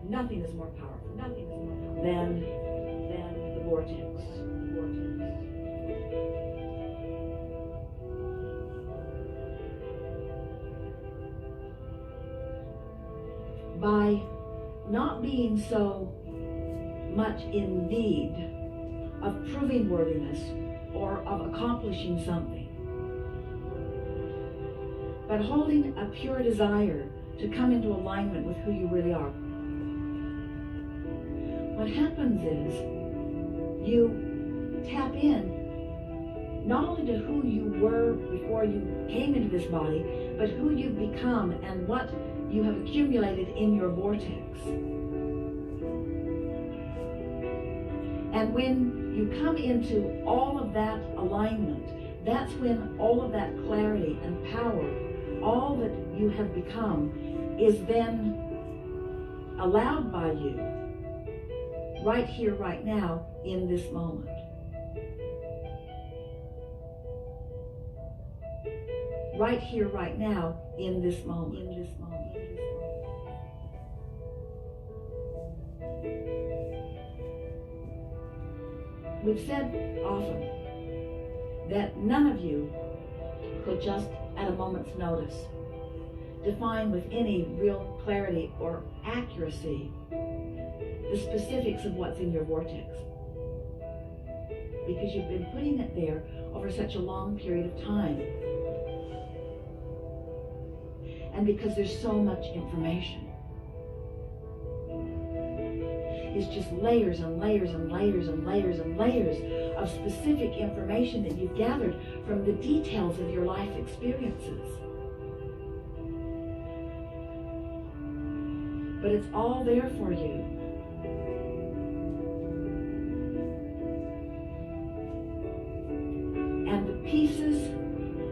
Nothing is more powerful. Nothing is more powerful than the vortex. By not being so much in need of proving worthiness or of accomplishing something, but holding a pure desire to come into alignment with who you really are. What happens is you tap in not only to who you were before you came into this body, but who you've become and what you have accumulated in your vortex. And when you come into all of that alignment, that's when all of that clarity and power, all that you have become, is then allowed by you right here, right now, in this moment. Right here, right now, in this moment. In this moment. We've said often that none of you could just at a moment's notice define with any real clarity or accuracy the specifics of what's in your vortex, because you've been putting it there over such a long period of time, and because there's so much information. It's just layers and layers and layers and layers and layers of specific information that you've gathered from the details of your life experiences. But it's all there for you. And the pieces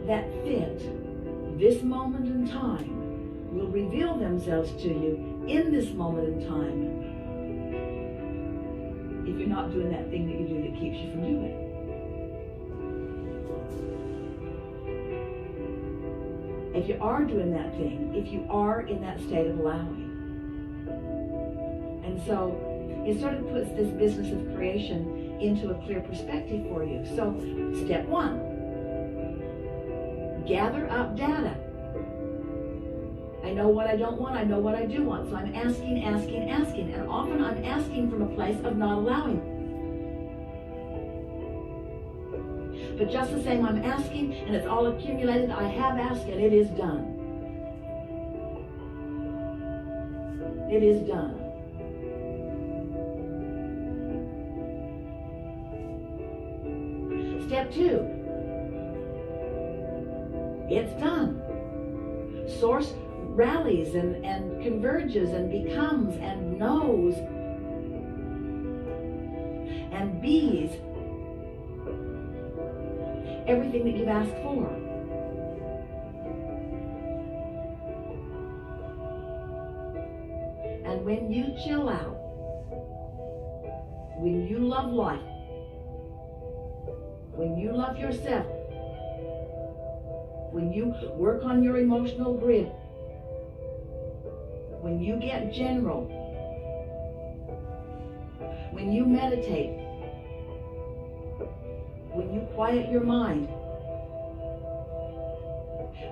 that fit this moment in time will reveal themselves to you in this moment in time, if you're not doing that thing that you do that keeps you from doing it. If you are doing that thing, if you are in that state of allowing. And so it sort of puts this business of creation into a clear perspective for you. So step one, gather up data. I know what I don't want, I know what I do want. So I'm asking, asking, asking. And often I'm asking from a place of not allowing. But just the same, I'm asking and it's all accumulated. I have asked and it is done. It is done. Step two, it's done. Source rallies and converges and becomes and knows and bees everything that you've asked for. And when you chill out, when you love life, when you love yourself, when you work on your emotional grid, when you get general, when you meditate, when you quiet your mind,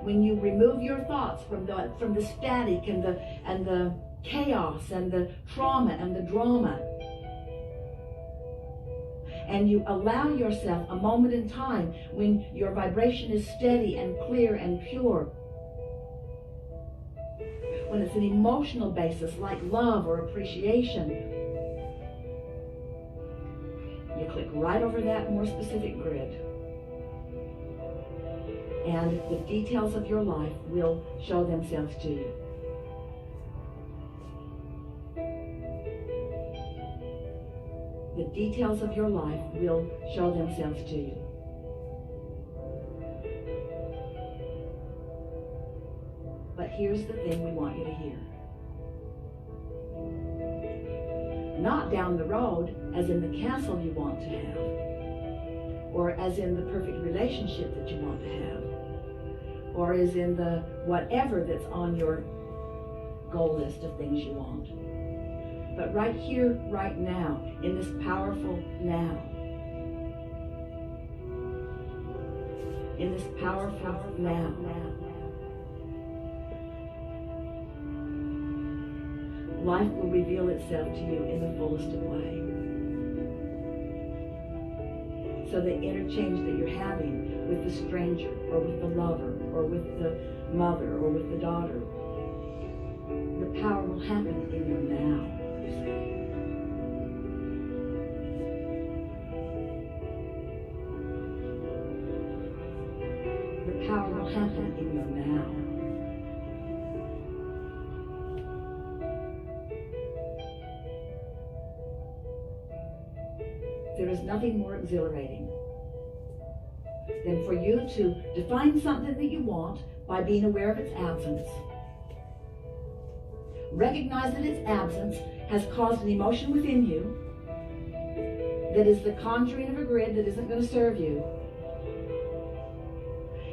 when you remove your thoughts from the static and the chaos and the trauma and the drama, and you allow yourself a moment in time when your vibration is steady and clear and pure, when it's an emotional basis like love or appreciation, you click right over that more specific grid, and the details of your life will show themselves to you. The details of your life will show themselves to you. But here's the thing we want you to hear. Not down the road, as in the castle you want to have, or as in the perfect relationship that you want to have, or as in the whatever that's on your goal list of things you want. but right here, right now, in this powerful now. In this powerful now. Life will reveal itself to you in the fullest of ways. So the interchange that you're having with the stranger, or with the lover, or with the mother, or with the daughter, the power will happen in your now. The power will happen in your now. There is nothing more exhilarating than for you to define something that you want by being aware of its absence. Recognize that its absence has caused an emotion within you that is the conjuring of a grid that isn't going to serve you.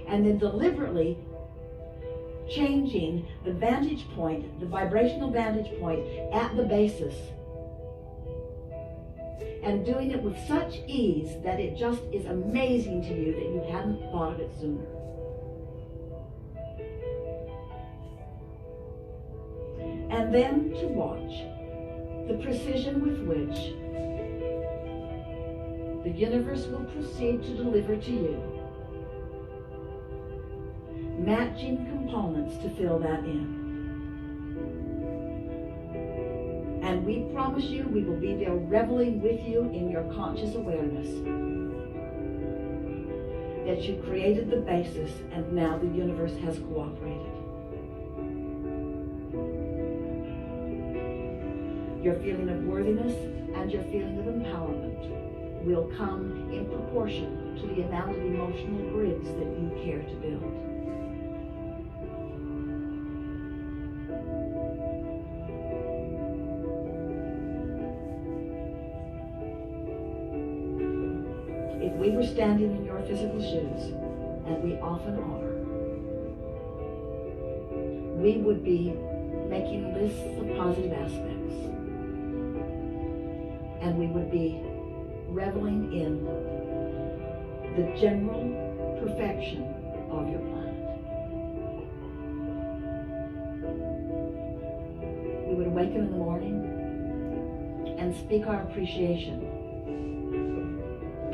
And then deliberately changing the vantage point, the vibrational vantage point at the basis. And doing it with such ease that it just is amazing to you that you hadn't thought of it sooner. And then to watch the precision with which the universe will proceed to deliver to you matching components to fill that in. And we promise you we will be there reveling with you in your conscious awareness that you created the basis and now the universe has cooperated. Your feeling of worthiness and your feeling of empowerment will come in proportion to the amount of emotional grids that you care to build. If we were standing in your physical shoes, and we often are, we would be making lists of positive aspects. And we would be reveling in the general perfection of your planet. We would awaken in the morning and speak our appreciation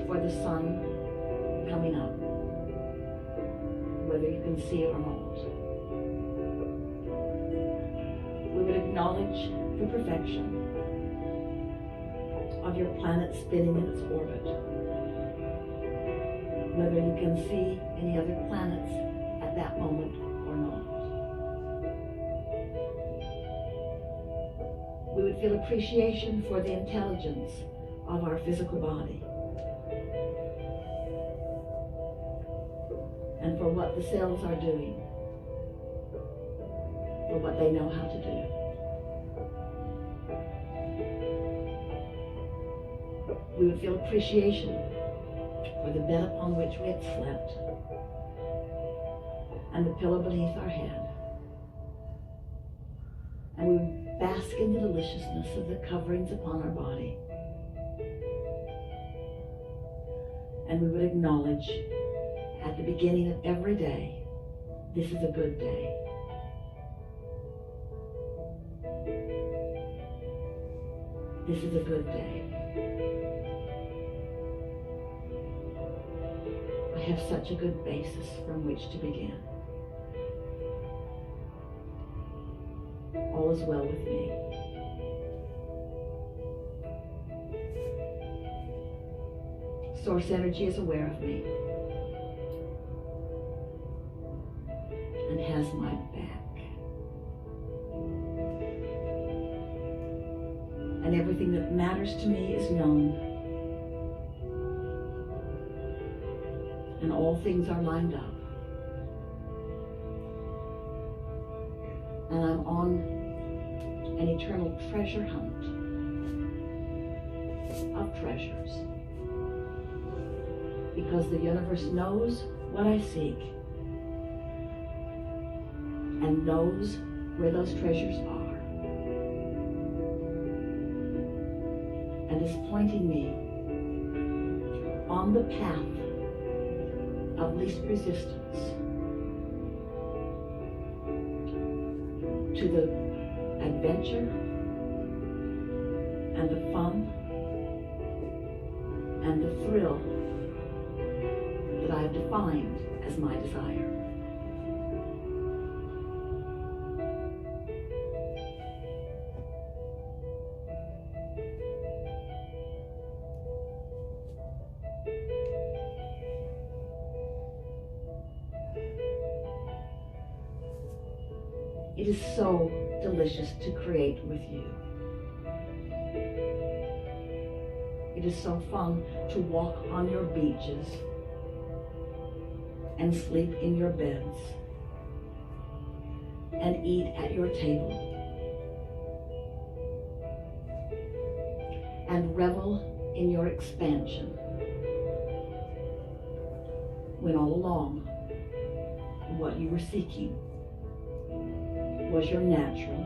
for the sun coming up, whether you can see it or not. We would acknowledge the perfection of your planet spinning in its orbit, whether you can see any other planets at that moment or not. We would feel appreciation for the intelligence of our physical body and for what the cells are doing, for what they know how to do. We would feel appreciation for the bed upon which we had slept and the pillow beneath our head. And we would bask in the deliciousness of the coverings upon our body. And we would acknowledge at the beginning of every day, this is a good day. This is a good day. I have such a good basis from which to begin. All is well with me. Source energy is aware of me and has my back. And everything that matters to me is known. And all things are lined up. And I'm on an eternal treasure hunt of treasures. Because the universe knows what I seek and knows where those treasures are. and is pointing me on the path of least resistance to the adventure and the fun and the thrill that I have defined as my desire. It is so delicious to create with you. It is so fun to walk on your beaches and sleep in your beds and eat at your table and revel in your expansion when all along what you were seeking was your natural